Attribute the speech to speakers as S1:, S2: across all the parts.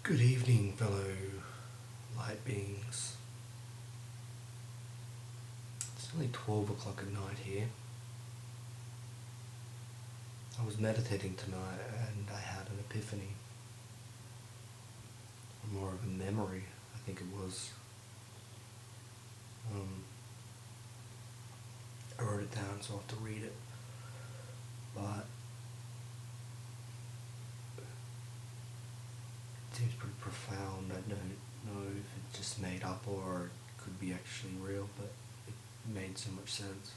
S1: Good evening, fellow light beings. It's only 12 o'clock at night here. I was meditating tonight and I had an epiphany. Or more of a memory, I think it was. I wrote it down so I have to read it. But it seems pretty profound. I don't know if it's just made up or it could be actually real, but it made so much sense.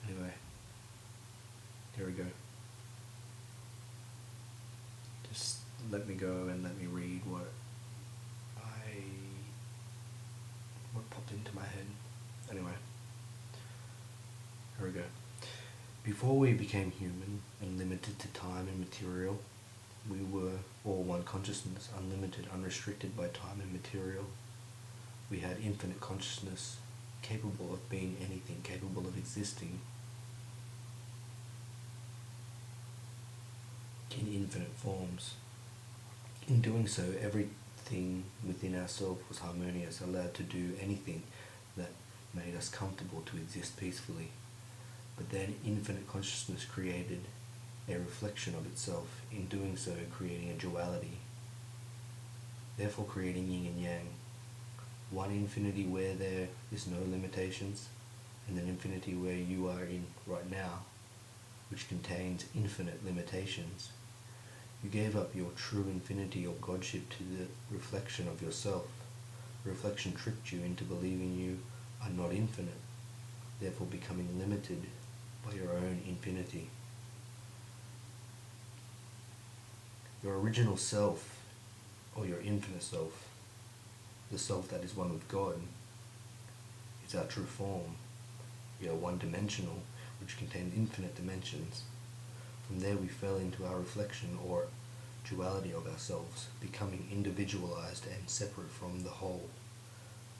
S1: Anyway, here we go. Just let me go and let me read what popped into my head. Anyway, here we go. Before we became human and limited to time and material, we were all one consciousness, unlimited, unrestricted by time and material. We had infinite consciousness, capable of being anything, capable of existing in infinite forms. In doing so, everything within ourselves was harmonious, allowed to do anything that made us comfortable to exist peacefully. But then infinite consciousness created a reflection of itself, in doing so creating a duality, therefore creating yin and yang. One infinity where there is no limitations, and an infinity where you are in right now, which contains infinite limitations. You gave up your true infinity or godship to the reflection of yourself. Reflection tricked you into believing you are not infinite, therefore becoming limited by your own infinity. Your original self, or your infinite self, the self that is one with God, is our true form. We are one-dimensional, which contains infinite dimensions. From there we fell into our reflection, or duality of ourselves, becoming individualized and separate from the whole.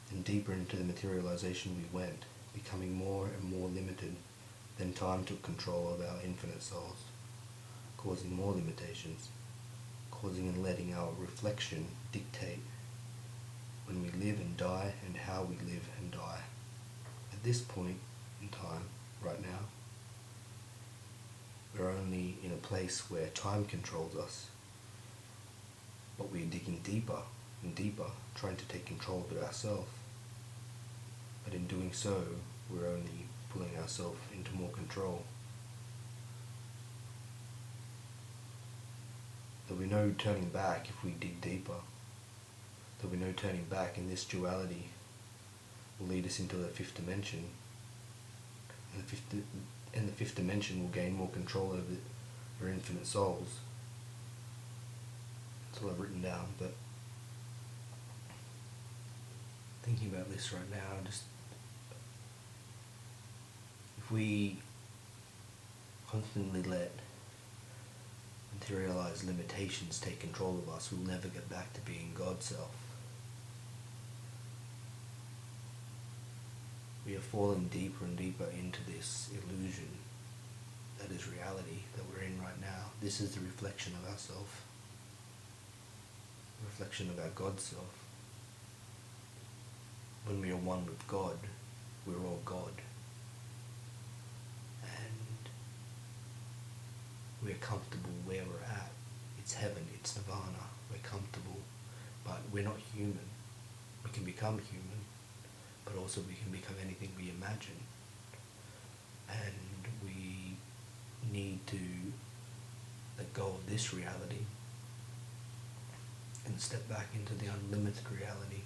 S1: And deeper into the materialization we went, becoming more and more limited. Then time took control of our infinite souls, causing more limitations, causing and letting our reflection dictate when we live and die and how we live and die. At this point in time, right now, we're only in a place where time controls us, but we're digging deeper and deeper, trying to take control of it ourselves. But in doing so, we're only pulling ourselves into more control. There'll be no turning back if we dig deeper. There'll be no turning back, and this duality will lead us into the fifth dimension. And the fifth dimension will gain more control over your infinite souls. That's all I've written down, but thinking about this right now, just if we constantly let materialized limitations take control of us, we'll never get back to being God's self. We are falling deeper and deeper into this illusion that is reality that we're in right now. This is the reflection of ourself, the reflection of our God self. When we are one with God, we're all God. And we're comfortable where we're at. It's heaven, it's nirvana. We're comfortable, but we're not human. We can become human, but also we can become anything we imagine. And we need to let go of this reality and step back into the unlimited reality.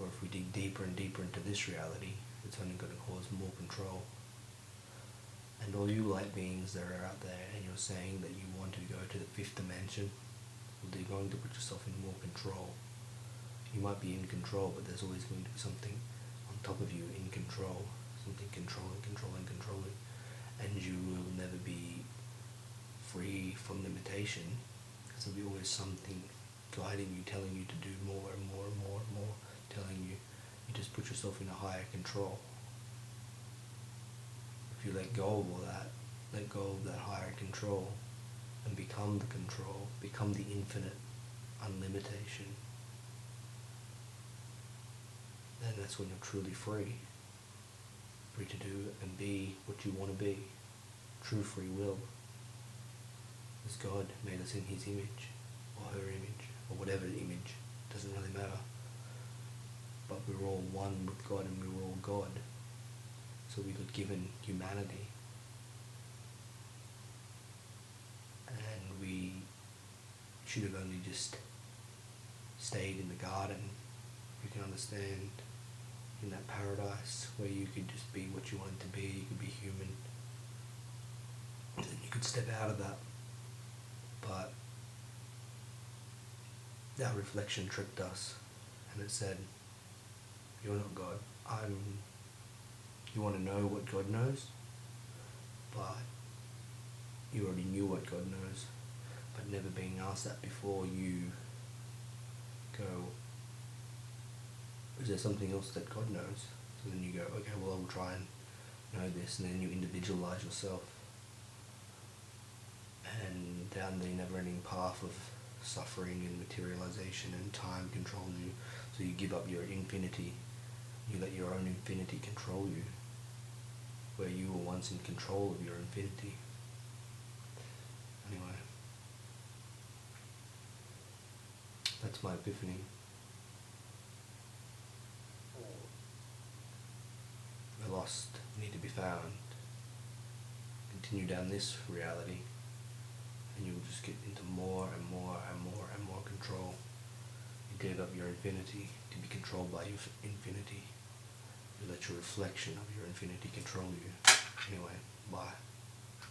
S1: Or if we dig deeper and deeper into this reality, it's only going to cause more control. And all you light beings that are out there and you're saying that you want to go to the fifth dimension, well, you're going to put yourself in more control. You might be in control, but there's always going to be something on top of you in control, something controlling, and you will never be free from limitation, because there'll be always something guiding you, telling you to do more and more and more and more, telling you just put yourself in a higher control. If you let go of all that, let go of that higher control, and become the control, become the infinite unlimitation, then that's when you're truly free. Free to do and be what you want to be. True free will. As God made us in his image, or her image, or whatever image, doesn't really matter. But we were all one with God and we were all God. So we got given humanity. And we should have only just stayed in the garden. You can understand, in that paradise where you could just be what you wanted to be, you could be human. And then you could step out of that. But that reflection tricked us, and it said, you're not God. You want to know what God knows? But you already knew what God knows. But never being asked that before, you go, is there something else that God knows? So then you go, okay, well, I'll try and know this, and then you individualize yourself. And down the never-ending path of suffering and materialization, and time controls you. So you give up your infinity. You let your own infinity control you, where you were once in control of your infinity. Anyway, that's my epiphany. The lost need to be found. Continue down this reality, and you'll just get into more and more and more and more control. You gave up your infinity to be controlled by your infinity. You let your reflection of your infinity control you. Anyway, bye.